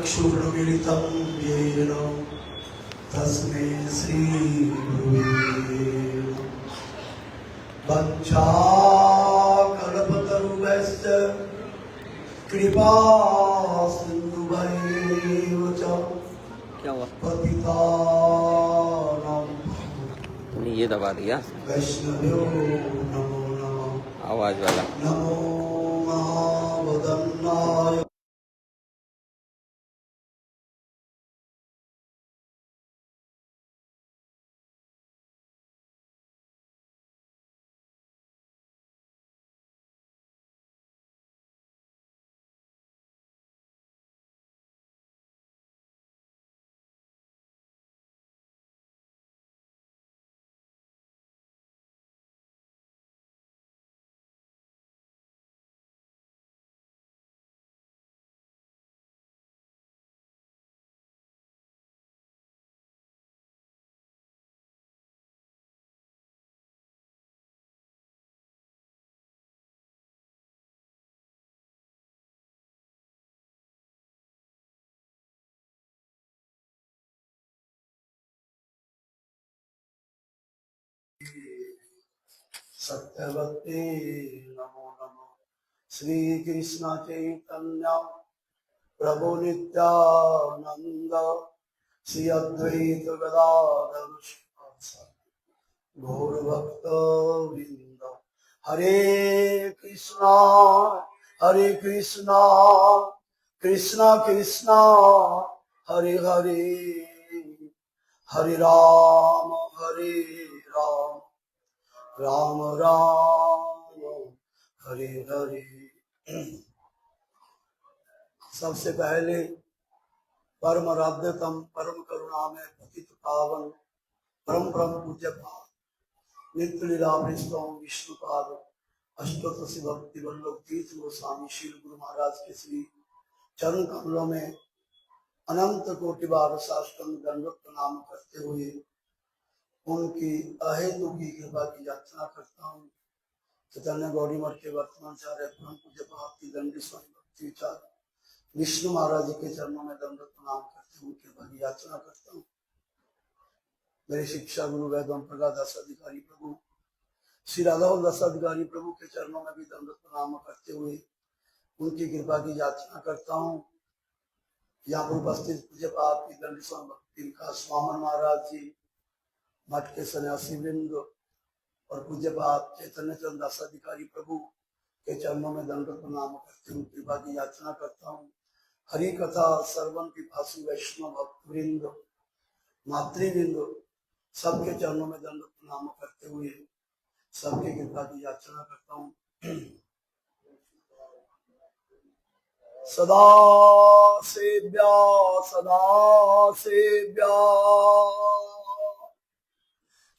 चक्षुर्मिलितं येन तस्मै श्रीगुरुवे वञ्चाकल्पतरुभ्यश्च कृपा सिन्धुभ्यैव च क्या हुआ? पतितानां तुमने ये दबा दिया वैष्णव्यो नमो नमः। आवाज वाला। नमो महावदन्नाय सत्यवते नमो नमः। श्री कृष्ण चैतन्य प्रभु नित्यानंद श्री अद्वैत गदाधर गौर भक्त वृंद। हरे कृष्णा कृष्णा कृष्णा हरे हरे हरे राम राम राम हरे हरे। सबसे पहले परम आराध्यतम परम करुणा में पतित पावन परम पूज्य पाद नित्य लीला विष्णु पाद अष्टोत्तर से भक्ति वल्लभ तीर्थ गोस्वामी श्री गुरु महाराज के श्री चरण कमलों में अनंत कोटि बार साष्टांग दंडवत प्रणाम करते हुए उनकी अहेतु की कृपा की याचना करता हूँ। चैतन्य गौरी मठ के वर्तमान चार्य परम पूज्य भक्ति दंडी स्वामी भक्ति विचार विष्णु महाराज जी के चरणों में दंडवत प्रणाम करते हुए कृपा की याचना करता हूँ। मेरे शिक्षा गुरु वैद्य प्रकाश दास अधिकारी प्रभु श्री राधा दास अधिकारी प्रभु के चरणों में भी दंडवत प्रणाम करते हुए उनकी कृपा की याचना करता हूँ। यहाँ पर उपस्थित पूज्य पाप की दंडी स्वामी भक्ति विकास वामन महाराज जी मठ के सन्यासी वृंद और पूज्य पाप चैतन्य चंद्र दास अधिकारी प्रभु के चरणों में दंडवत प्रणाम करते हुए कृपा की याचना करता हूँ। हरि कथा सर्वन पिपासु वैष्णव भक्त वृंद मातृवृंद सबके चरणों में दंडवत प्रणाम करते हुए सबके कृपा की याचना करता हूँ। सदा सेव्या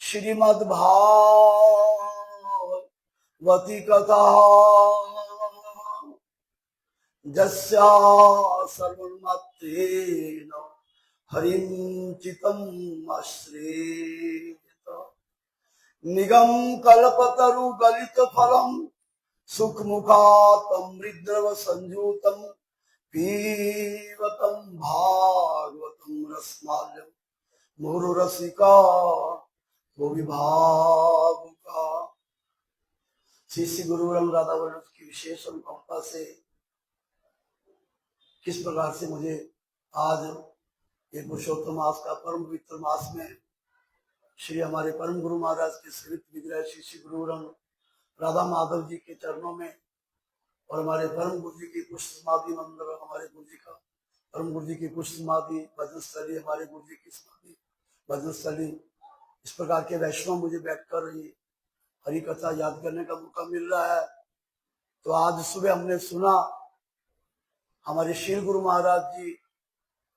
श्रीमद्भागवती कथा जस्या सर्वमात्रेण हरिं चितम् आश्रयेत निगम कल्पतरु गलित फलम सुखमुखातमृद्रव संयुतम पीवतम भागवतम रसमाल्यम मुहुरसिका भुविभावुका। श्री गुरु राधा वल्लभ की विशेष अनुकंपा से किस प्रकार से मुझे आज ये पुरुषोत्तम मास का परम पवित्र मास में श्री हमारे परम गुरु महाराज के स्मृत विग्रह श्री गुरु राधा माधव जी के चरणों में और हमारे परम गुरु जी की पुष्प समाधि मंदिर हमारे गुरु जी का परम गुरु जी की पुष्प समाधि भजन स्थली हमारे गुरु जी की समाधि भजन स्थली इस प्रकार के वैष्णव मुझे बैठकर ये हरि कथा याद करने का मौका मिल रहा है। तो आज सुबह हमने सुना हमारे श्री गुरु महाराज जी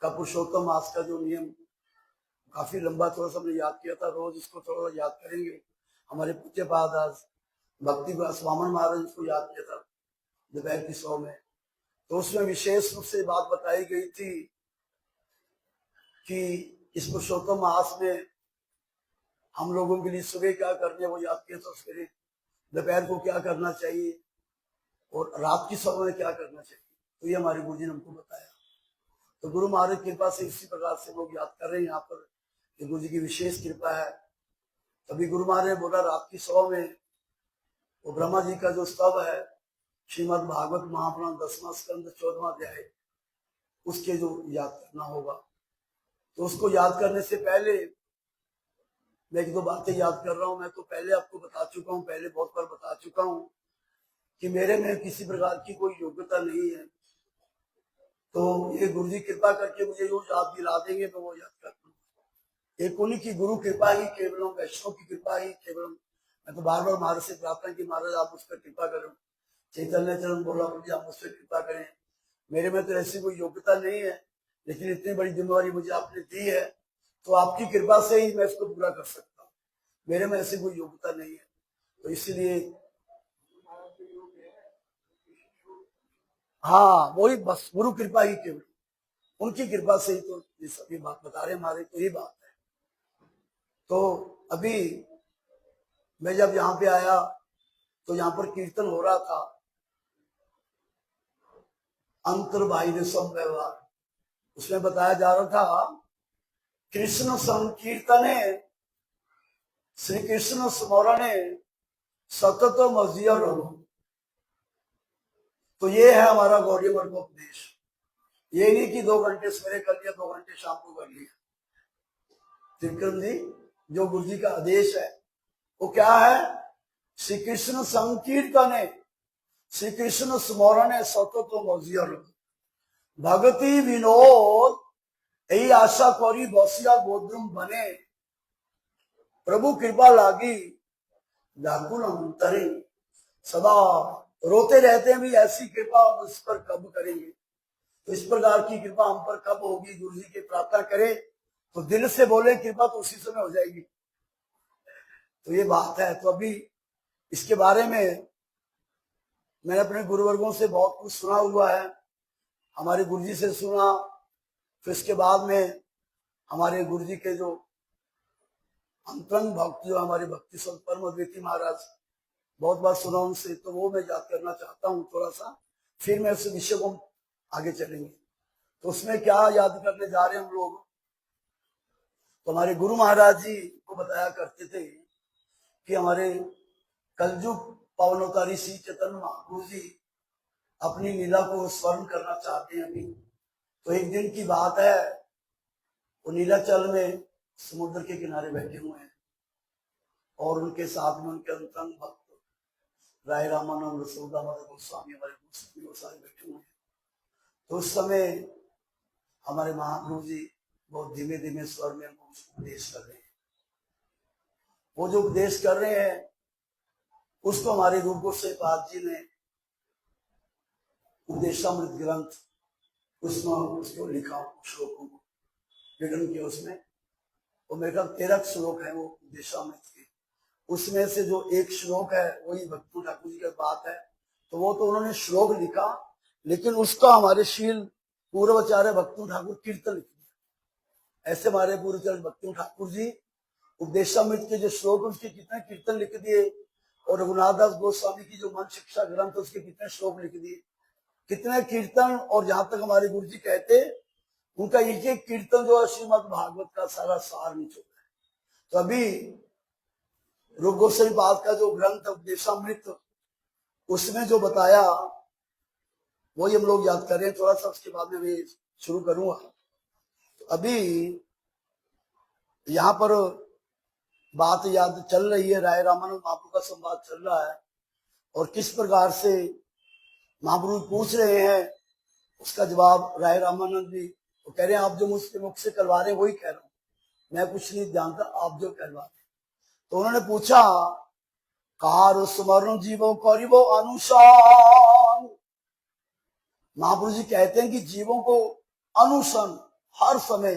का पुरुषोत्तम मास का जो नियम काफी लंबा थोड़ा सा हमने याद किया था, रोज इसको थोड़ा याद करेंगे। हमारे पूज्य पाद आज भक्ति वामन महाराज को याद किया था दोपहर की 100 में, तो उसमें विशेष रूप से बात बताई गई थी कि इस पुरुषोत्तम मास में हम लोगों के लिए सुबह क्या करने वो याद किया था, फिर दोपहर को क्या करना चाहिए और रात की समय में क्या करना चाहिए, तो ये हमारे गुरु जी ने हमको बताया। तो गुरु महाराज की कृपा से इसी प्रकार से लोग याद कर रहे हैं यहाँ पर कि गुरु जी की विशेष कृपा है। तभी गुरु महाराज ने बोला रात की 100 में वो ब्रह्मा जी का जो स्तव है श्रीमद् भागवत महापुराण 10वां स्कंद 14वां अध्याय, उसके जो याद करना होगा। तो उसको याद करने से पहले मैं 1-2 बातें याद कर रहा हूँ। मैं तो पहले आपको बता चुका हूँ, पहले बहुत बार बता चुका हूँ कि मेरे में किसी प्रकार की कोई योग्यता नहीं है। तो ये गुरु जी कृपा करके मुझे जो याद दिला देंगे तो वो याद कर लूंगा। एक उन्हीं की गुरु कृपा ही केवलम, वैष्णव की कृपा ही केवलम। मैं तो बार बार महाराज से प्रार्थना की महाराज आप उस पर कृपा करो। चैतन्य चरण बोला मुझे आप मुझ पर कृपा करें। मेरे में तो ऐसी कोई योग्यता नहीं है, लेकिन इतनी बड़ी जिम्मेवारी मुझे आपने दी है तो आपकी कृपा से ही मैं इसको पूरा कर सकता हूँ। मेरे में ऐसी कोई योग्यता नहीं है, तो इसलिए हाँ वही बस गुरु कृपा ही केवल, उनकी कृपा से ही तो ये सभी बात बता रहे हमारे, तो ये बात है। तो अभी मैं जब यहाँ पे आया तो यहाँ पर कीर्तन हो रहा था, अंतर्बाह्य सब व्यवहार, उसमें बताया जा रहा था कृष्ण संकीर्तने श्री कृष्ण स्मरणे सतत मजिया रहो। तो ये है हमारा गौड़ी मठ का उपदेश। ये नहीं कि 2 घंटे सवेरे कर लिया 2 घंटे शाम को कर लिया। त्रिविक्रम जी जो गुरु जी का आदेश है वो क्या है? श्री कृष्ण संकीर्तने श्री कृष्ण स्मरणे सतत मजिया रहो। भगति विनोद यही आशा करी बसिया गोद्रुम बने। प्रभु कृपा लागी व्याकुल अंतरे। सदा रोते रहते हैं भी ऐसी कृपा हम इस पर कब करेंगे। तो इस प्रकार की कृपा हम पर कब होगी? गुरु जी की प्रार्थना करें तो दिल से बोले कृपा तो उसी समय हो जाएगी। तो ये बात है। तो अभी इसके बारे में मैंने अपने गुरुवर्गों से बहुत कुछ सुना हुआ है। हमारे गुरु जी से सुना, फिर इसके बाद में हमारे गुरु जी के जो अंतरंग भक्त जो हमारे भक्ति संत परम अद्वैती महाराज, बहुत बार सुना उनसे, तो वो मैं याद करना चाहता हूँ थोड़ा सा, फिर मैं उस विषय को आगे चलेंगे। तो उसमें क्या याद करने जा रहे हैं हम लोग? तो हमारे गुरु महाराज जी को बताया करते थे कि हमारे कलयुग पावनोतारी श्री चैतन्य महाप्रभु जी अपनी लीला को स्मरण करना चाहते हैं अभी। तो एक दिन की बात है, वो नीलाचल में समुद्र के किनारे बैठे हुए हैं और उनके साथ में उनके अंतरंग भक्त राय रामानंद रसोदामद गोस्वामी हमारे गोस्वामी बैठे हुए हैं। तो उस समय हमारे महाप्रभु जी बहुत धीमे धीमे स्वर में हमको उपदेश कर रहे हैं। वो जो उपदेश कर रहे हैं उसको हमारे रूप गोस्वामी पाद जी ने उपदेशामृत ग्रंथ उसमें उसको लिखा, श्लोकों को विघन किया उसमें। वो मेरे ख्याल 13 श्लोक है वो उपदेशामृत के। उसमें से जो एक श्लोक है वही भक्ति ठाकुर जी की बात है। तो वो तो उन्होंने श्लोक लिखा, लेकिन उसका हमारे शील पूर्वाचार्य भक्ति ठाकुर कीर्तन लिख दिया। ऐसे हमारे पूर्वाचार्य भक्ति ठाकुर जी उपदेशामृत के जो श्लोक उसके कितने कीर्तन लिख दिए, और रघुनाथ दास गोस्वामी की जो मन शिक्षा ग्रंथ उसके कितने श्लोक लिख दिए, कितने कीर्तन। और जहां तक हमारे गुरु जी कहते उनका एक एक कीर्तन जो है श्रीमद् भागवत का सारा सार निचोड़ है। तो अभी रूप गोस्वामी पाद का जो ग्रंथ उपदेशामृत उसमें जो बताया वही हम लोग याद करें थोड़ा सा, उसके बाद में भी शुरू करूंगा। तो अभी यहाँ पर बात याद चल रही है, राय रामानंद महाप्रभु का संवाद चल रहा है और किस प्रकार से महाप्रभु पूछ रहे हैं, उसका जवाब राय रामानंद जी वो कह रहे हैं आप जो मुझसे मुख से करवा रहे हैं वही कह रहा हूं, मैं कुछ नहीं जानता, आप जो करवा रहे। तो उन्होंने पूछा कार स्मरण जीवों करिबो अनुशान। महाप्रभु जी कहते हैं कि जीवों को अनुसन हर समय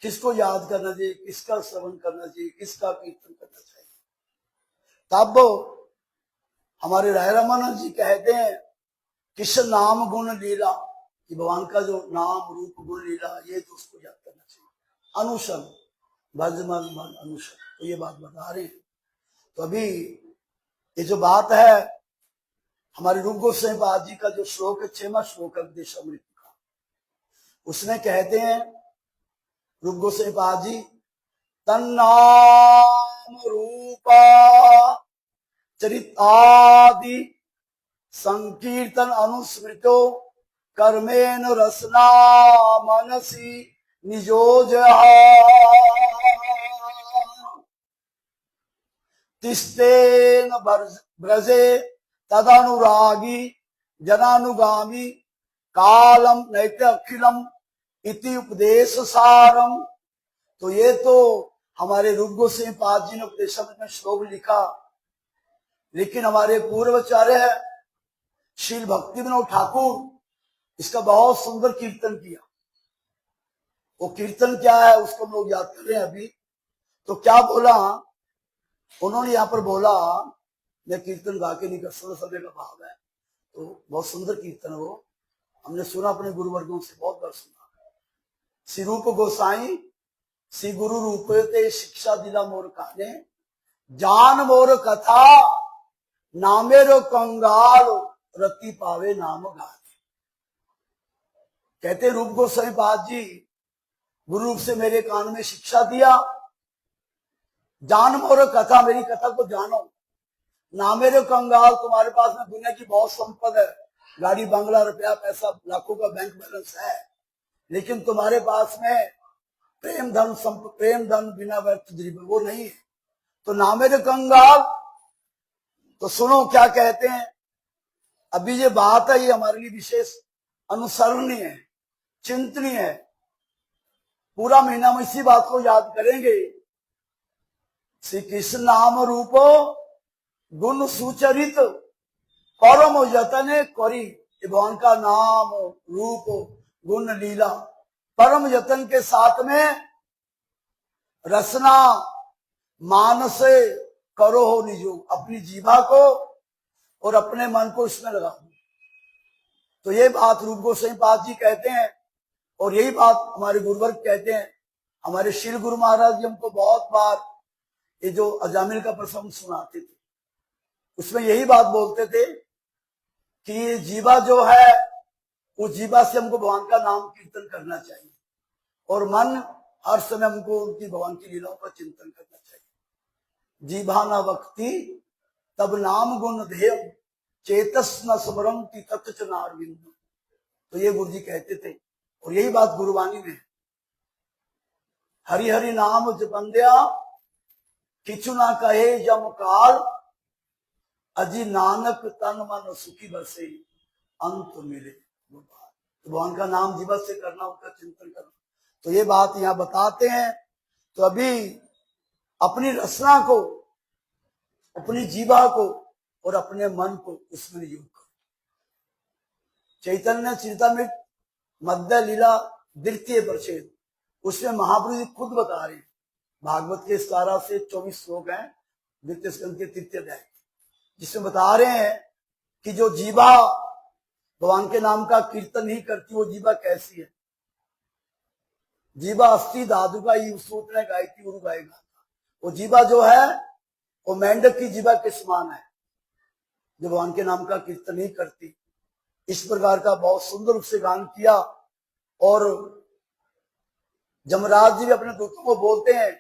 किसको याद करना चाहिए, किसका श्रवण करना चाहिए, किसका कीर्तन करना चाहिए। तब हमारे राय रामानंद जी कहते हैं किस नाम गुण लीला, कि भगवान का जो नाम रूप गुण लीला ये तो उसको याद करना चाहिए। अनुसन भजमन मन अनुसन, तो ये बात बता रहे हैं। तो अभी ये जो बात है हमारे रूप गोस्वामी पाद जी का जो श्लोक है 6वां श्लोक है उपदेशामृत का, उसमें कहते हैं रूप गोसाई पाद जी, तन्नाम रूपा चरितादि संकीर्तन अनुस्मृतो कर्मेण रसना मनसी निजोजहा तिस्तेन ब्रजे तदनुरागी जनानुगामी कालम नैत अखिलम इति उपदेश सारम। तो ये तो हमारे रूप गोसाई पाद जी ने उपदेशामृत में श्लोक लिखा, लेकिन हमारे पूर्वाचार्य श्रील भक्ति विनोद ठाकुर इसका बहुत सुंदर कीर्तन किया। वो कीर्तन क्या है उसको हम लोग याद कर रहे हैं अभी। तो क्या बोला उन्होंने यहाँ पर बोला, मैं कीर्तन गा के नहीं कर सकता, समय का भाव है, तो बहुत सुंदर कीर्तन है वो, हमने सुना अपने गुरुवर्गों से, बहुत बार सुना। श्री रूप गोसाई श्री गुरु रूप ते शिक्षा दिला मोर काने, जान मोर कथा नामेरो कंगाल रति पावे नाम गाने। कहते रूप गोसाई पाद जी गुरु रूप से मेरे कान में शिक्षा दिया, जान मोर कथा, मेरी कथा को जानो, नामेरो कंगाल, तुम्हारे पास में दुनिया की बहुत संपदा है, गाड़ी बंगला रुपया पैसा लाखों का बैंक बैलेंस है, लेकिन तुम्हारे पास में प्रेम धन बिना व्यर्थ जीवन वो नहीं है, तो नामेरो कंगाल। तो सुनो क्या कहते हैं। अभी ये बात है, ये हमारे लिए विशेष अनुसरणीय है, चिंतनीय है। पूरा महीना हम इसी बात को याद करेंगे। श्री कृष्ण नाम रूपो गुण सुचरित परम यतन करी, भगवान का नाम रूप गुण लीला परम यतन के साथ में रसना मान से करो हो निजो, अपनी जीवा को और अपने मन को इसमें लगाओ। तो ये बात रूप गोसाई पाद जी कहते हैं, और यही बात हमारे गुरुवर्ग कहते हैं। हमारे श्री गुरु महाराज जी हमको बहुत बार ये जो अजामिल का प्रसंग सुनाते थे, उसमें यही बात बोलते थे कि जीवा जो है उस जीवा से हमको भगवान का नाम कीर्तन करना चाहिए, और मन हर समय हमको उनकी भगवान की लीलाओं का चिंतन करना चाहिए। जीवा न वक्ति तब नाम गुण ध्येय चेतस न स्मरम की तत्च नारविंद। तो ये गुरु जी कहते थे, और यही बात गुरुवाणी में है। हरि हरि नाम जपंद्या किचु ना कहे जम काल, अजी नानक तन मन सुखी बसे अंत मिले। तो भगवान का नाम जीवन से करना, उनका चिंतन करना। तो ये बात यहाँ बताते हैं। तो अभी अपनी रचना को, अपनी जीवा को और अपने मन को उसमें योग करो। चैतन्य चरितामृत मध्य लीला द्वितीय परिच्छेद, उसमें महाप्रभु जी खुद बता रहे हैं, भागवत के 17 से 24 श्लोक हैं, द्वितीय स्कंद के तृतीय अध्याय, जिसमें बता रहे हैं कि जो जीवा भगवान के नाम का कीर्तन नहीं करती, वो जीवा कैसी है। जीवा अस्थि धातु का ही सूत्र है, गायत्री गुरु गाएगा। वो जीवा जो है वो मेंढक की जीवा के समान है, जो भगवान के नाम का कीर्तन नहीं करती। इस प्रकार का बहुत सुंदर रूप से गान किया। और जमराज जी भी अपने दूतों को बोलते हैं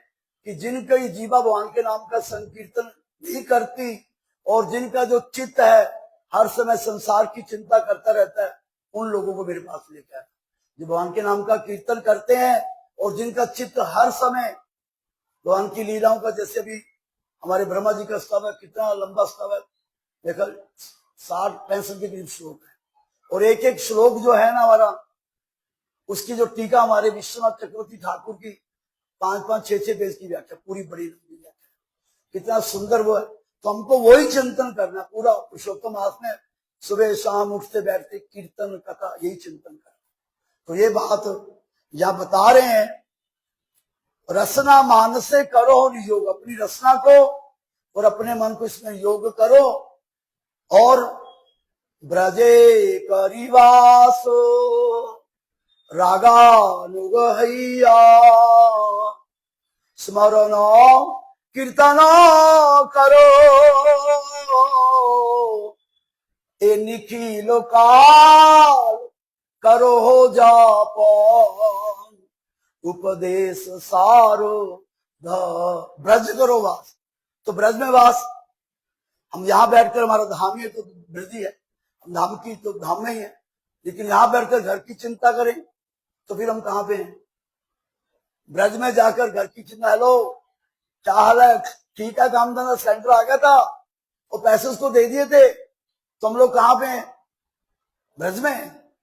कि जिनका ये जीवा भगवान के नाम का संकीर्तन नहीं करती और जिनका जो चित्त है हर समय संसार की चिंता करता रहता है, उन लोगों को मेरे पास लेकर आए। जो भगवान के नाम का कीर्तन करते हैं और जिनका चित्त हर समय भगवान की लीलाओं का, जैसे अभी हमारे ब्रह्मा जी का स्तव है, कितना लंबा स्तव है, देखो 60-65 के करीब श्लोक है, और एक एक श्लोक जो है ना हमारा, उसकी जो टीका हमारे विश्वनाथ चक्रवर्ती ठाकुर की 5-5, 6-6 पेज की व्याख्या, पूरी बड़ी लंबी व्याख्या, कितना सुंदर वो है। तो हमको वही चिंतन करना पूरा पुरुषोत्तम मास में, सुबह शाम उठते बैठते कीर्तन कथा, यही चिंतन करना। तो ये बात यहां बता रहे हैं, रसना मान से करो योग, अपनी रचना को और अपने मन को इसमें योग करो। और ब्रजे करिवासो रागानुगहैया स्मरण कीर्तन करो, ए निखिल काल करो हो जापन, उपदेश सारो ब्रज करो वास। तो ब्रज में वास, हम यहाँ बैठकर, हमारा धाम ही है तो ब्रज ही है, हम धाम की तो धाम में ही है, लेकिन यहाँ बैठकर घर की चिंता करें तो फिर हम कहाँ पे हैं? ब्रज में जाकर घर की चिंता, हेलो क्या हाल है, ठीक है, काम धंधा, सेंटर आ गया था और पैसे उसको दे दिए थे, तो हम लोग कहाँ पे हैं? ब्रज में हैं,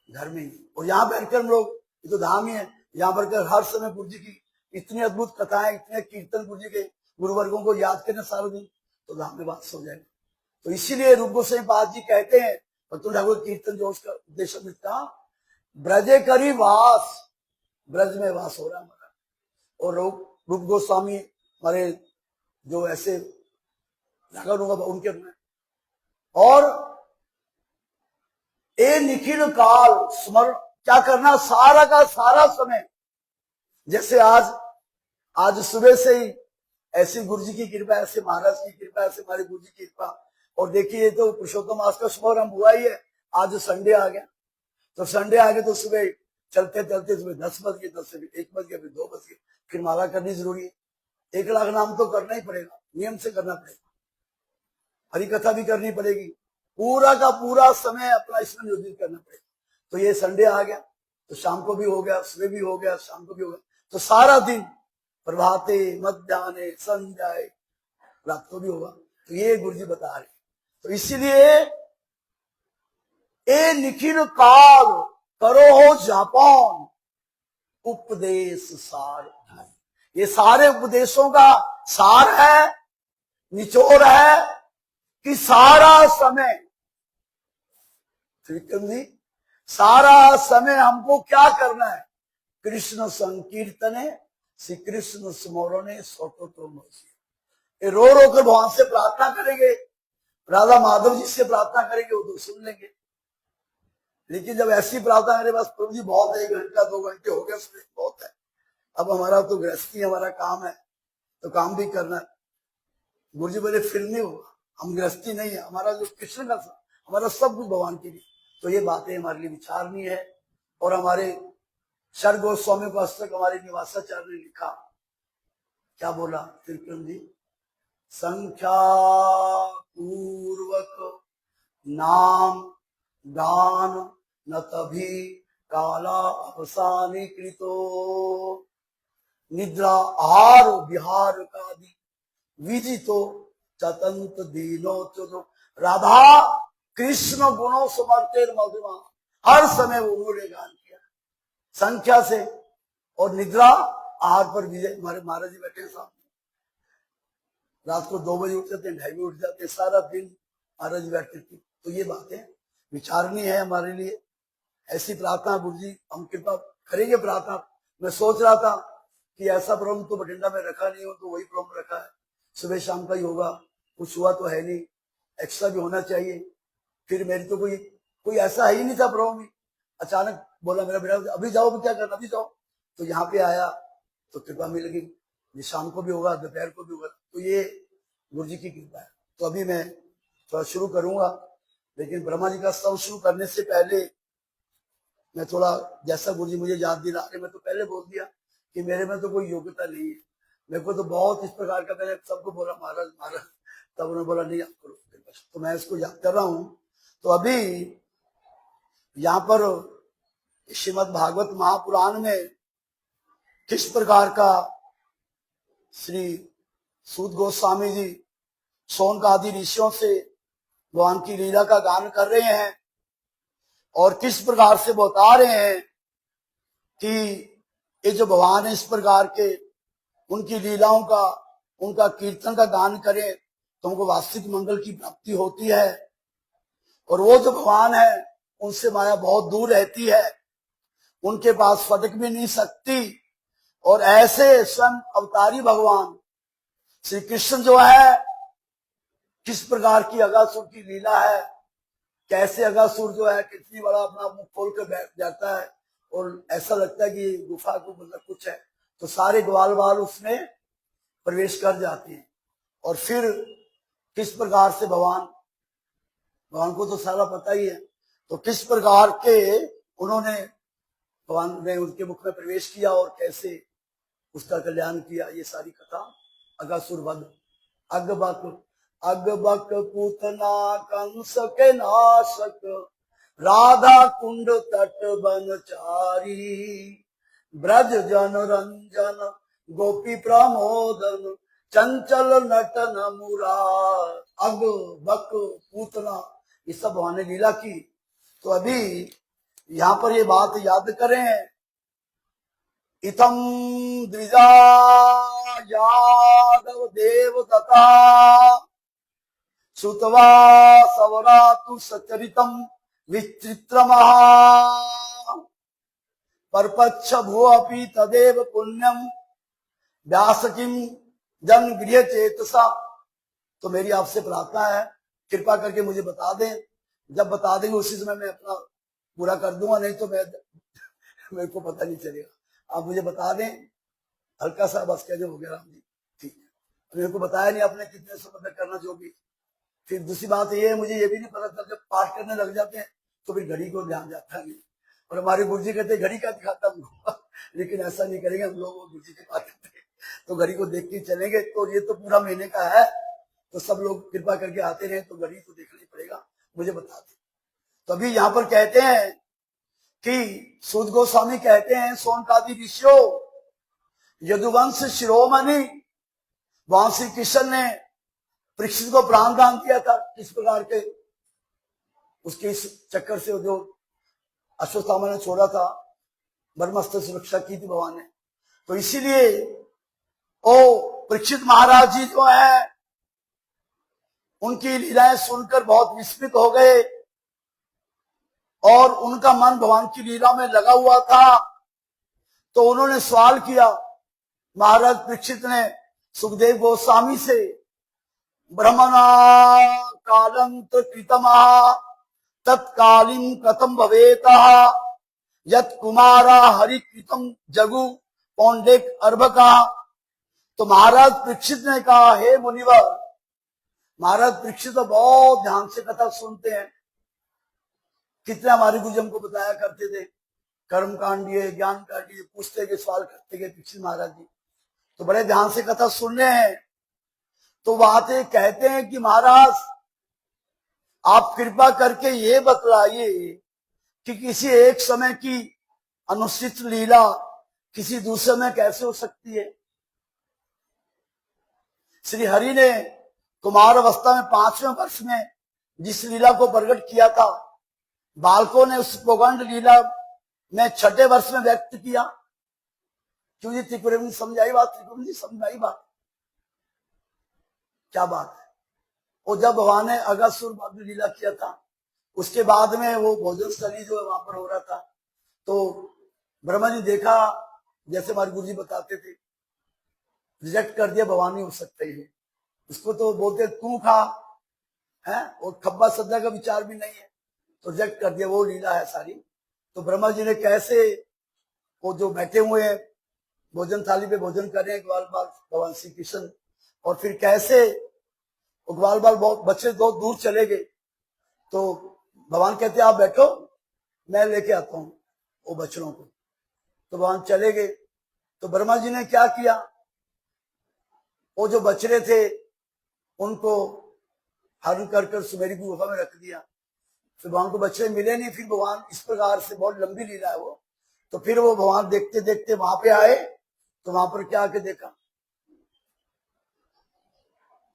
घर में ही। और यहाँ बैठकर हम लोग, ये तो धाम ही है, यहाँ बैठकर हर समय गुरु जी की इतनी अद्भुत कथाएं, इतने कीर्तन गुरु जी के गुरुवर्गों को याद करने सारा दिन, तो धाम में बात हो जाएगी। तो इसीलिए रूप गोसाई पाद जी कहते हैं, भक्तों ठाकुर कीर्तन जो उसका उद्देश्य मिलता, ब्रजे करी वास, ब्रज में वास हो रहा है हमारा। और रूप गोस्वामी हमारे जो ऐसे लगन होगा उनके में, और ए निखिल काल स्मरण, क्या करना, सारा का सारा समय, जैसे आज सुबह से ही ऐसी गुरु जी की कृपा, ऐसे महाराज की कृपा, ऐसे हमारे गुरु जी की कृपा। और देखिए तो पुरुषोत्तम मास का शुभारंभ हुआ ही है, आज संडे आ गया, तो संडे आ गया तो सुबह चलते चलते सुबह 10 बज गए, 10 से 1 बज गया, फिर 2 बज गए, फिर माला करनी जरूरी है। 1 लाख नाम तो करना ही पड़ेगा, नियम से करना पड़ेगा, हरी कथा भी करनी पड़ेगी, पूरा का पूरा समय अपना इसमें नियोजित करना पड़ेगा। तो ये संडे आ गया, तो शाम को भी हो गया, सुबह भी हो गया, शाम को भी हो गया, तो सारा दिन प्रभाते मध्याह्ने संध्याए रात को भी होगा। तो ये गुरु जी बता रहे, तो इसीलिए ए निखिल काल करो हो जापान, उपदेश सार, ये सारे उपदेशों का सार है, निचोड़ है कि सारा समय, त्रिकम जी, सारा समय हमको क्या करना है? कृष्ण संकीर्तने, श्री कृष्ण स्मरणे सोटो तो ये रो कर भगवान से प्रार्थना करेंगे, राधा माधव जी से प्रार्थना करेंगे, वो तो सुन लेंगे। लेकिन जब ऐसी प्रार्थना करें, बस प्रभु जी बहुत है, 1 घंटा 2 घंटे हो गया, बहुत है, अब हमारा तो गृहस्थी, हमारा काम है, तो काम भी करना है। गुरु जी बोले फिर नहीं होगा, हम गृहस्थी नहीं है, हमारा जो कृष्ण का, हमारा सब कुछ भगवान के लिए। तो ये बातें हमारे लिए विचारनीय है। और हमारे शर गोस्वामी को हस्तक हमारे निवासाचार्य ने लिखा, क्या बोला त्रिक्रम जी, संख्या पूर्वक नाम दान न तभी काला अवसानी कृतो, निद्रा आहार विहार का विधि तो चतंत दीनो चो। राधा कृष्ण गुणों समर्थे मधुमा, हर समय वो उन्होंने गान किया संख्या से। और निद्रा आहार पर विजय, हमारे महाराज जी बैठे सामने, रात को 2 बजे उठ जाते, 2:30 बजे उठ जाते, सारा दिन महाराज जी बैठते थे। तो ये बातें विचारनी है हमारे लिए। ऐसी प्रार्थना गुरु जी हम कृपा करेंगे। प्रार्थना मैं सोच रहा था कि ऐसा प्रॉब्लम तो बठिंडा में रखा नहीं हो, तो वही प्रॉब्लम रखा है, सुबह शाम का ही होगा, कुछ हुआ तो है नहीं, एक्स्ट्रा भी होना चाहिए। फिर मेरी तो कोई ऐसा ही नहीं था प्रॉब्लम, अचानक बोला मेरा बेटा अभी जाओ, क्या करना, अभी जाओ। तो यहाँ पे आया तो कृपा मिल गई, ये शाम को भी होगा, दोपहर को भी होगा, तो ये गुरु जी की कृपा है। तो अभी मैं थोड़ा शुरू करूंगा, लेकिन ब्रह्मा जी का स्तव शुरू करने से पहले मैं थोड़ा, जैसा गुरु जी मुझे याद दिला रहे, मैं तो पहले बोल दिया कि मेरे में तो कोई योग्यता नहीं है, मेरे को तो बहुत इस प्रकार का, मैंने सबको बोला महाराज महाराज, तब उन्होंने बोला नहीं आप करो, तो मैं इसको याद कर रहा हूं। तो अभी यहाँ पर श्रीमद् भागवत महापुराण में किस प्रकार का श्री सूत गोस्वामी जी शौनक आदि ऋषियों से भगवान की लीला का गान कर रहे हैं, और किस प्रकार से बता रहे हैं कि ये जो भगवान है इस प्रकार के उनकी लीलाओं का, उनका कीर्तन का गान करें तो हमको वास्तविक मंगल की प्राप्ति होती है। और वो जो भगवान है उनसे माया बहुत दूर रहती है, उनके पास फटक भी नहीं सकती। और ऐसे स्वयं अवतारी भगवान श्री कृष्ण जो है, किस प्रकार की अगासुर की लीला है, कैसे अगासुर जो है कितनी बड़ा अपना मुंह खोल कर बैठ जाता है, और ऐसा लगता है कि गुफा को मतलब कुछ है, तो सारे ग्वाल बाल उसमें प्रवेश कर जाते हैं। और फिर किस प्रकार से भगवान को तो सारा पता ही है, तो किस प्रकार के उन्होंने भगवान ने उनके मुख में प्रवेश किया और कैसे उसका कल्याण किया, ये सारी कथा अगासुर वध। अगबक पूतना कंस के नाशक, राधा कुंड तट बनचारी, ब्रज जन रंजन गोपी प्रमोदन, चंचल नटन मुरार। अग बक पूतना, ये सब भगवान ने लीला की। तो अभी यहाँ पर ये बात याद करें, इतम द्विजा यादव देव दत्ता, श्रुतवा सवरातु सचरितम विचित्रमहा, परपच्छ भो अपि तदेव पुण्यम, व्यास किम जन गृह चेतसा। तो मेरी आपसे प्रार्थना है, कृपा करके मुझे बता दें, जब बता देंगे उसी समय मैं अपना पूरा कर दूंगा, नहीं तो मेरे को पता नहीं चलेगा। आप मुझे बता दें, हल्का सा बस कह दे, हो गया राम जी, ठीक है। मेरे को बताया नहीं आपने कितने समय तक करना, जो भी। फिर दूसरी बात ये है, मुझे ये भी नहीं पता था, जब पाठ करने लग जाते हैं तो फिर घड़ी को ध्यान जाता नहीं। और हमारे गुरु जी कहते घड़ी का दिखाता हूँ लेकिन ऐसा नहीं करेंगे हम लोग, गुरु जी के पास तो घड़ी को देख के चलेंगे। तो ये तो पूरा महीने का है, तो सब लोग कृपा करके आते रहे, तो घड़ी तो देखना पड़ेगा, मुझे बता दें। तो अभी यहाँ पर कहते हैं कि सूत गोस्वामी कहते हैं, सोनकादि ऋषियों यदुवंश शिरोमणि, वहां श्री कृष्ण ने परीक्षित को प्राण दान किया था। किस प्रकार के उसके इस चक्कर से जो अश्वत्थामा ने छोड़ा था, ब्रह्मास्त्र सुरक्षा की थी भगवान ने। तो इसीलिए ओ परीक्षित महाराज जी जो है, उनकी लीलाएं सुनकर बहुत विस्मित हो गए और उनका मन भगवान की लीला में लगा हुआ था। तो उन्होंने सवाल किया, महाराज परीक्षित ने सुखदेव गोस्वामी से, ब्रह्मणा कालंत कृतमः तत्कालीन कथम भवेतः, यत् कुमारा हरि कृतम जगु पौंडेक अर्भका। तो महाराज परीक्षित ने कहा, हे मुनिवर, महाराज परीक्षित तो बहुत ध्यान से कथा सुनते हैं, कितने हमारे गुरु हमको बताया करते थे, कर्म कांडीय ज्ञान कांडीय पूछते के सवाल करते गए परीक्षित महाराज जी, तो बड़े ध्यान से कथा सुन रहे हैं। तो बातें कहते हैं कि महाराज आप कृपा करके ये बतलाइए कि किसी एक समय की अनुचित लीला किसी दूसरे में कैसे हो सकती है। श्री हरि ने कुमार अवस्था में 5वें वर्ष में जिस लीला को प्रकट किया था, बालकों ने उस प्रगंड लीला में 6ठे वर्ष में व्यक्त किया। क्यों जी त्रिपुरा समझाई बात, त्रिपुरा जी समझाई बात, क्या बात है। और जब भगवान ने अगासुर वध लीला किया था, उसके बाद में वो भोजन स्थली जो है वहां पर हो रहा था, तो ब्रह्मा जी देखा, जैसे हमारे गुरु जी बताते थे, रिजेक्ट कर दिया, भगवान नहीं हो सकते है, उसको तो बोलते तू खा है, और खब्बा सद्दा का विचार भी नहीं है, तो रिजेक्ट कर दिया। वो लीला है सारी। तो ब्रह्मा जी ने कैसे, वो जो बैठे हुए हैं भोजन थाली पे भोजन कर रहे हैं ग्वाल बाल भगवान श्री कृष्ण, और फिर कैसे ग्वाल बाल बहुत बच्चे दो दूर चले गए, तो भगवान कहते आप बैठो, मैं लेके आता हूं वो बच्चों को। तो भगवान चले गए। तो ब्रह्मा जी ने क्या किया, वो जो बछड़े थे उनको हरण कर सुमेरी की गुफा में रख दिया। फिर भगवान को बच्चे मिले नहीं, फिर भगवान इस प्रकार से, बहुत लंबी लीला है वो। तो फिर वो भगवान देखते देखते वहां पे आए, तो वहां पर क्या आके देखा,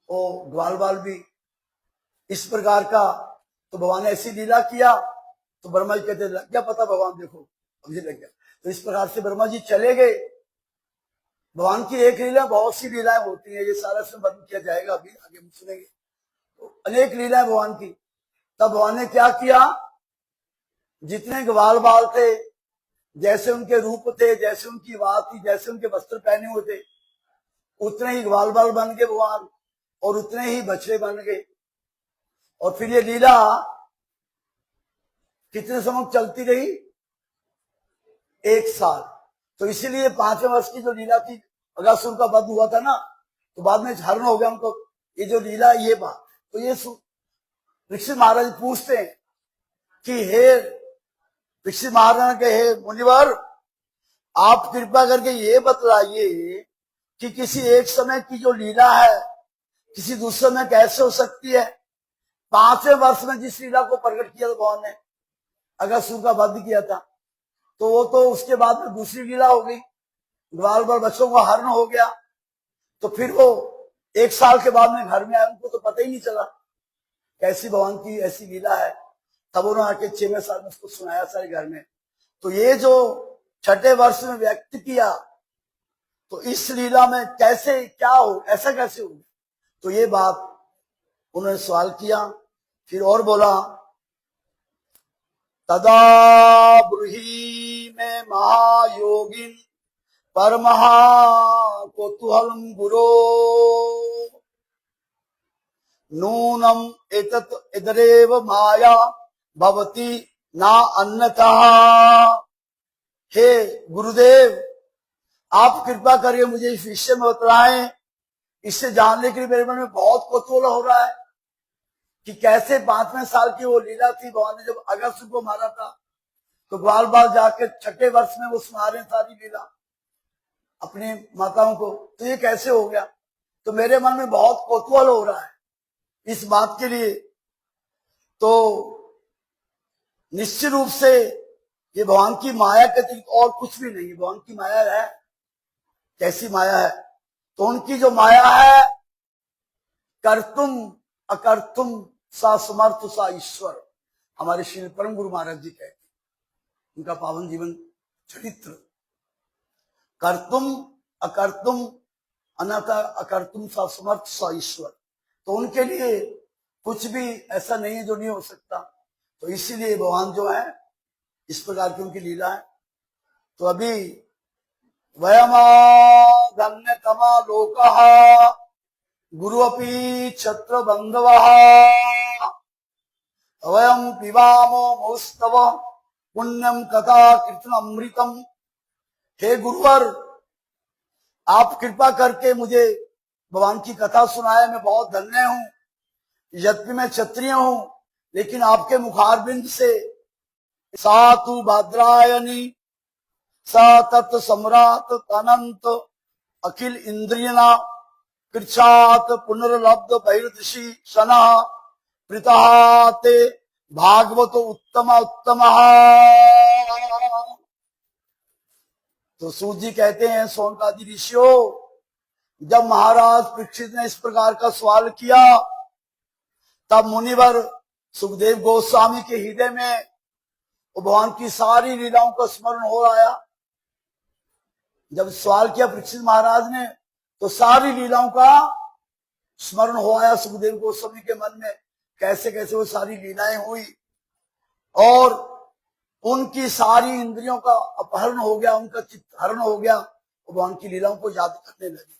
वो ग्वाल बाल भी इस प्रकार का। तो भगवान ने ऐसी लीला किया, तो ब्रह्मा जी कहते लग गया पता, भगवान देखो मुझे लग गया। तो इस प्रकार से ब्रह्मा जी चले गए। भगवान की एक लीला, बहुत सी लीलाएं होती है, ये सारा से वर्णन किया जाएगा, अभी आगे हम सुनेंगे। तो अनेक लीलाएं भगवान की। तब भगवान ने क्या किया, जितने ग्वाल बाल थे, जैसे उनके रूप थे, जैसे उनकी बात थी, जैसे उनके वस्त्र पहने हुए थे, उतने ही ग्वाल बाल बन गए भगवान, और उतने ही बछड़े बन गए। और फिर ये लीला कितने समय चलती रही, 1 साल। तो इसीलिए 5वें वर्ष की जो लीला थी, अगासुर का वध हुआ था ना, तो बाद में हरण हो गया उनको, ये जो लीला ये बात। तो ये परीक्षित महाराज पूछते हैं कि हे परीक्षित महाराज के हे मुनिवर, आप कृपा करके ये बतलाइए कि किसी एक समय की जो लीला है किसी दूसरे में कैसे हो सकती है। 5वें वर्ष में जिस लीला को प्रकट किया था भगवान ने, अगस्त्य का वध किया था, तो वो तो उसके बाद में दूसरी लीला हो गई, ग्वाल बाल बच्चों का हरण हो गया। तो फिर वो 1 साल के बाद में घर में आए, उनको तो पता ही नहीं चला कैसी भगवान की ऐसी लीला है। तब उन्होंने आके 6वें साल में उसको सुनाया सारे घर में। तो ये जो 6ठे वर्ष में व्यक्त किया, तो इस लीला में कैसे क्या हो, ऐसा कैसे हो, तो ये बात उन्होंने सवाल किया। फिर और बोला, तदा ब्रूहि में महायोगिन परमहा कौतूहलम गुरो नूनम एतत् इदरेव माया भवति ना अन्यथा। हे गुरुदेव, आप कृपा करके मुझे इस विषय में बतलाएं। इससे जानने के लिए मेरे मन में बहुत कौतूहल हो रहा है कि कैसे 5वें साल की वो लीला थी। भगवान ने जब अगस्त्य को मारा था तो ग्वाल बाल जाके 6ठे वर्ष में वो सुना रहे सारी लीला अपनी माताओं को, तो ये कैसे हो गया। तो मेरे मन में बहुत कौतूहल हो रहा है इस बात के लिए। तो निश्चित रूप से ये भगवान की माया के अतिरिक्त और कुछ भी नहीं। भगवान की माया है, कैसी माया है, तो उनकी जो माया है, कर्तुम अकर्तुम सा समर्थ सा ईश्वर। हमारे श्री परम गुरु महाराज जी कहते हैं, उनका पावन जीवन चरित्र, कर्तुम अकर्तुम अनाथा अकर्तुम सा समर्थ सा ईश्वर। तो उनके लिए कुछ भी ऐसा नहीं है जो नहीं हो सकता। तो इसीलिए भगवान जो है इस प्रकार की उनकी लीला है। तो अभी वयमा धन्य तमा लोकः गुरु अपि छत्र बंधवः वयम पिबामो मौस्तव पुण्यम कथा कीर्तन अमृतम। हे गुरुवर, आप कृपा करके मुझे भगवान की कथा सुनाए, मैं बहुत धन्य हूं। यद्यपि मैं क्षत्रिय हूं, लेकिन आपके मुखारबिंद से सातु भद्रायणी स तत् सम्राट अनंत अखिल इंद्रियना कृच्छात पुनर्लब्ध बहिर्दृशी शनः प्रीताते भागवत उत्तम उत्तम। तो सूत जी कहते हैं, सोनकादि ऋषियों, जब महाराज परीक्षित ने इस प्रकार का सवाल किया, तब मुनिवर सुखदेव गोस्वामी के हृदय में भगवान की सारी लीलाओं का स्मरण हो आया। जब सवाल किया परीक्षित महाराज ने, तो सारी लीलाओं का स्मरण हो आया सुखदेव गोस्वामी के मन में, कैसे कैसे वो सारी लीलाएं हुई, और उनकी सारी इंद्रियों का अपहरण हो गया, उनका चित्त हरण हो गया, भगवान की लीलाओं को याद करने लगे,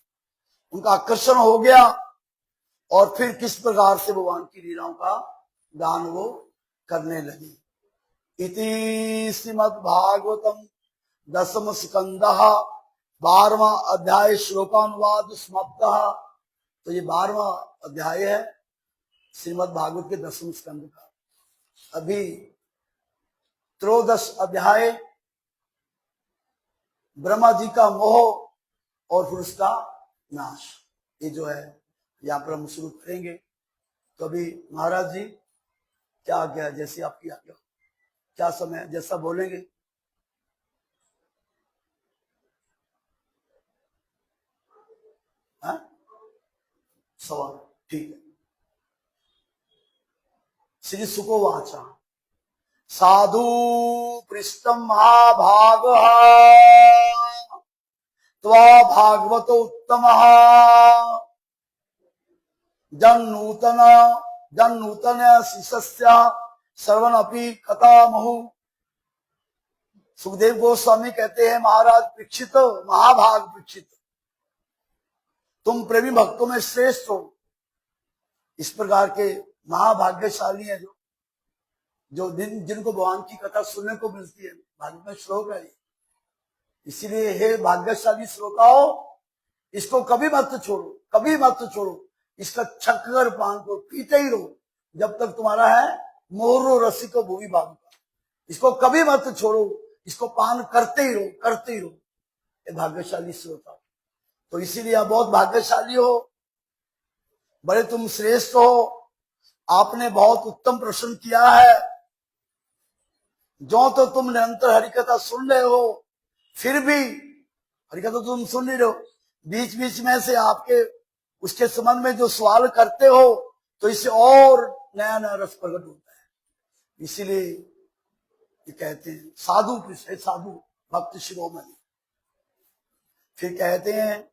उनका आकर्षण हो गया। और फिर किस प्रकार से भगवान की लीलाओं का गान वो करने लगे। इति श्रीमद् भागवतम दशम स्कंदः 12वां अध्याय श्लोकानुवाद समाप्तः। तो ये 12वां अध्याय है श्रीमद् भागवत के 10वें स्कंद का। अभी 13 अध्याय ब्रह्मा जी का मोह और फिर उसका नाश, ये जो है यहाँ पर हम शुरू करेंगे। तो अभी महाराज जी क्या आज्ञा है, जैसी आपकी आज्ञा, क्या समय जैसा बोलेंगे। हाँ, सवाल ठीक है। श्री सुकोवाचा साधु पृष्ठम महाभाग त्वा भागवतो उत्तम जन नूतन शिष्य श्रवण अपि कथा महु। सुखदेव गोस्वामी कहते हैं, महाराज परीक्षित, महाभाग परीक्षित, तुम प्रेमी भक्तों में श्रेष्ठ हो। इस प्रकार के महाभाग्यशाली है जो जिनको भगवान की कथा सुनने को मिलती है। भागवत में श्लोक है, इसीलिए हे भाग्यशाली श्रोताओ, इसको कभी मत छोड़ो, कभी मत छोड़ो, इसका छक्कर पान को पीते ही रहो जब तक तुम्हारा है मोरो रसिको भूमि बाबू का, इसको कभी मत छोड़ो, इसको पान करते ही रहो, करते ही रहो। ये भाग्यशाली श्रोता, तो इसीलिए आप बहुत भाग्यशाली हो, बड़े तुम श्रेष्ठ हो। आपने बहुत उत्तम प्रश्न किया है। जो तो तुम निरंतर हरिकथा सुन रहे हो, फिर भी हरिकथा तो तुम सुन ही रहे हो, बीच बीच में से आपके उसके संबंध में जो सवाल करते हो, तो इससे और नया नया रस प्रकट होता है। इसीलिए ये कहते हैं साधु कृष्ण, साधु भक्त शिरोमणि। फिर कहते हैं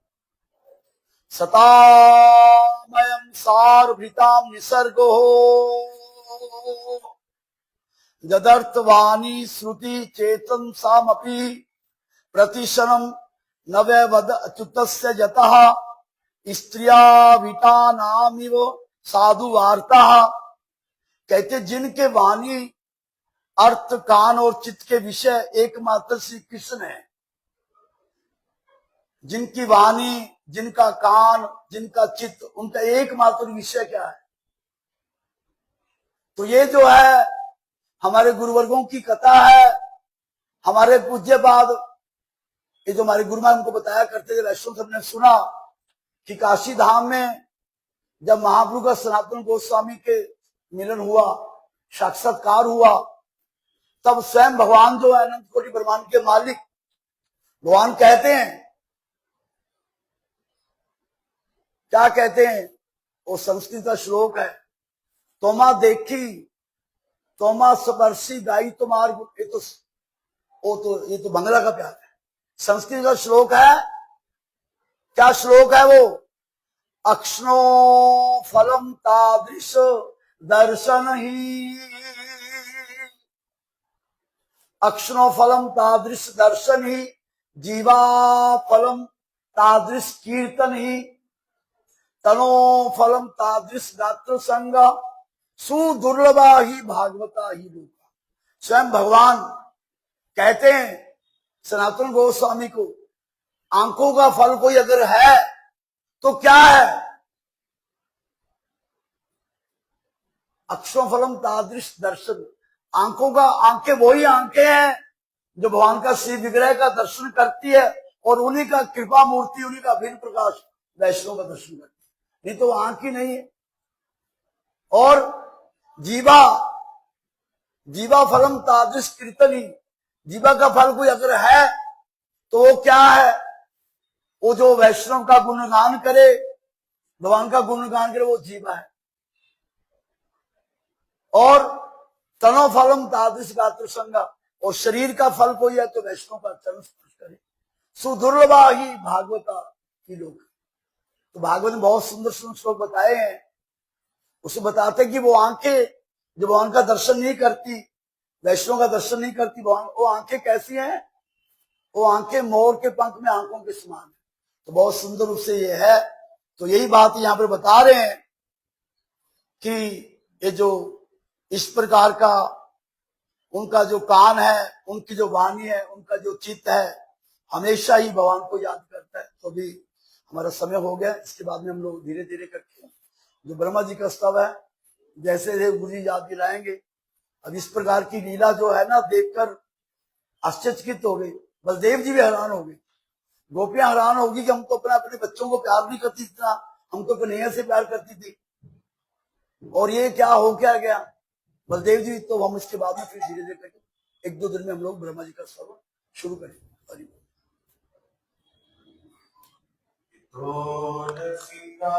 सतामयम सारभृताम निसर्गो जदर्थवाणी श्रुति चेतन सामपि प्रतिशनम नवैवद अच्युतस्य जतः स्त्रिया विटा नामिव साधु वार्ता। कहते जिनके वाणी अर्थ कान और चित्त के विषय एकमात्र श्री कृष्ण है, जिनकी वाणी, जिनका कान, जिनका चित्त, उनका एकमात्र विषय क्या है। तो ये जो है हमारे गुरुवर्गों की कथा है। हमारे पूज्यपाद, ये जो हमारे गुरु महाराज हमको बताया करते थे, वैष्णव सबने सुना कि काशी धाम में जब महाप्रभु का सनातन गोस्वामी के मिलन हुआ, साक्षात्कार हुआ, तब स्वयं भगवान जो है अनंत कोटि ब्रह्मांड के मालिक भगवान कहते हैं, क्या कहते हैं, वो संस्कृत का श्लोक है, तोमा देखी तोमा स्पर्शी गाई तुम्हार। ये तो बंगला का प्यार है, संस्कृत का श्लोक है। क्या श्लोक है वो? अक्ष्णो फलम तादृश दर्शन ही, अक्ष्णो फलम तादृश दर्शन ही, जीवा फलम तादृश कीर्तन ही, तनो फलम तादृश गात्र संग, सुदुर्लभा ही भागवता ही रूपा। स्वयं भगवान कहते हैं सनातन गोस्वामी को, आंखों का फल कोई अगर है तो क्या है? अक्षो फलम तादृश दर्शन। आंखों का, आंखें वही आंखें हैं जो भगवान का श्री विग्रह का दर्शन करती है, और उन्हीं का कृपा मूर्ति, उन्हीं का अभिन्न प्रकाश वैष्णव का दर्शन करती है, नहीं तो आंख ही नहीं है। और जीवा, जीवा फलम तादृश कीर्तनी, जीवा का फल कोई अगर है तो वो क्या है? वो जो वैष्णव का गुणगान करे, भगवान का गुणगान करे, वो जीवा है। और तनो फलम तादृश गात्र संगा, और शरीर का फल कोई है तो वैष्णव का चरण स्पर्श करे, सुदुर्लभा ही भागवता की लोग। तो भागवत में बहुत सुंदर सुंदर श्लोक बताए हैं। उसे बताते कि वो आंखें जो भगवान का दर्शन नहीं करती, वैष्णव का दर्शन नहीं करती, वो आंखें कैसी हैं? वो आंखें मोर के पंख में आंखों के समान है। तो बहुत सुंदर रूप से ये है। तो यही बात यहाँ पर बता रहे हैं कि ये जो इस प्रकार का उनका जो कान है, उनकी जो वाणी है, उनका जो चित्त है, हमेशा ही भगवान को याद करता है। तो अभी हमारा समय हो गया, इसके बाद में हम लोग धीरे धीरे करके जो ब्रह्मा जी का स्तव है, जैसे गुरु जी याद दिलाएंगे। अब इस प्रकार की लीला जो है ना, देखकर आश्चर्यचकित हो गई, बलदेव जी भी हैरान हो गए, गोपियां हैरान होगी कि हम तो अपने बच्चों को प्यार नहीं करती इतना, हम तो कन्हैया से प्यार करती थी, और ये क्या हो क्या गया बलदेव जी। तो हम इसके बाद में फिर धीरे धीरे करके 1-2 दिन में हम लोग ब्रह्मा जी का स्तव शुरू करेंगे। नरसिंहा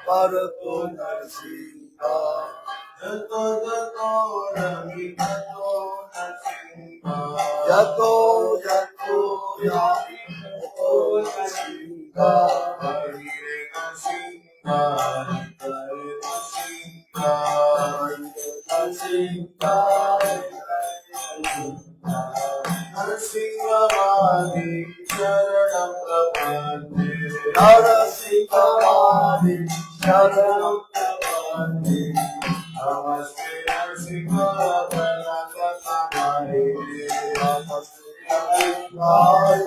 पर तो नरसिंहा, जतो जतो रवि जतो नरसिंहा, जतो जतो यामी जतो नरसिंहा, हरि रे नरसिंहा, हरि नरसिंहा, नरसिंहा नरसिंहवादी शरणं प्रपद्ये, नरसिंहवादी शरणं प्रपद्ये, नमस्ते नरसिंह प्रणतनाय, नमस्ते नरसिंहाय।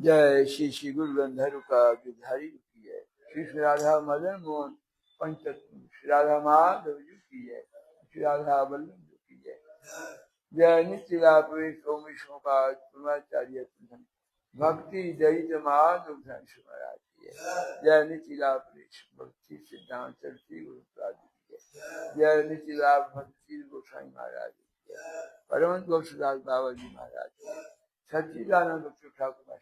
जय श्री श्री गुरु गंधर्व का गिरधारी की है। श्री श्री राधा मदन मोहन पंचतत्व श्री राधा माधव जी की है। श्री राधा वल्लभ जी की है। जय नित्य प्रवेश ओम विष्णुपाचार्य भक्ति दरित माधव महाराज की है। जय नित्य प्रवेश भक्ति सिद्धांत सरस्वती गुरु की है। जय नित्य भक्ति गोसाई महाराज की है। परम गोस्वामी बाबा जी महाराज की है। सच्चिदानंद ठाकुर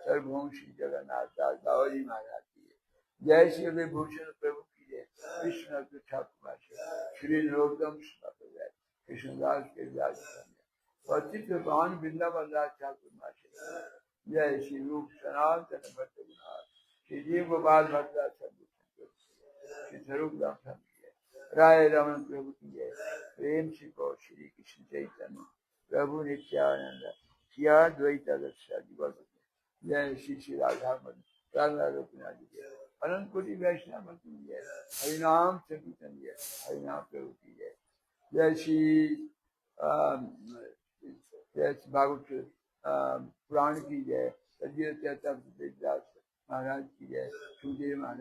सर्वभौम श्री जगन्नाथ दास बाबा जी महाराज की है। जय श्री विभूषण प्रभु की जय। कृष्ण ठाकुर श्री नरोत्तम कृष्णदास के पतित पावन वृंदावन दास ठाकुर जय श्री रूप सनातन भक्त श्री जीव गोपाल भक्त श्री स्वरूप दास राय रमन प्रभु की जय। प्रेम श्री गौ श्री कृष्ण चैतन्य प्रभु नित्यानंद द्वैत जय श्री श्री राधा अनंत कोटि वैष्णव जय। हरिनाम संकीर्तन जय। हरिनाम प्रभु की जय। जय श्री भागवत पुराण की जय। महाराज की जय। सुखदेव महाराज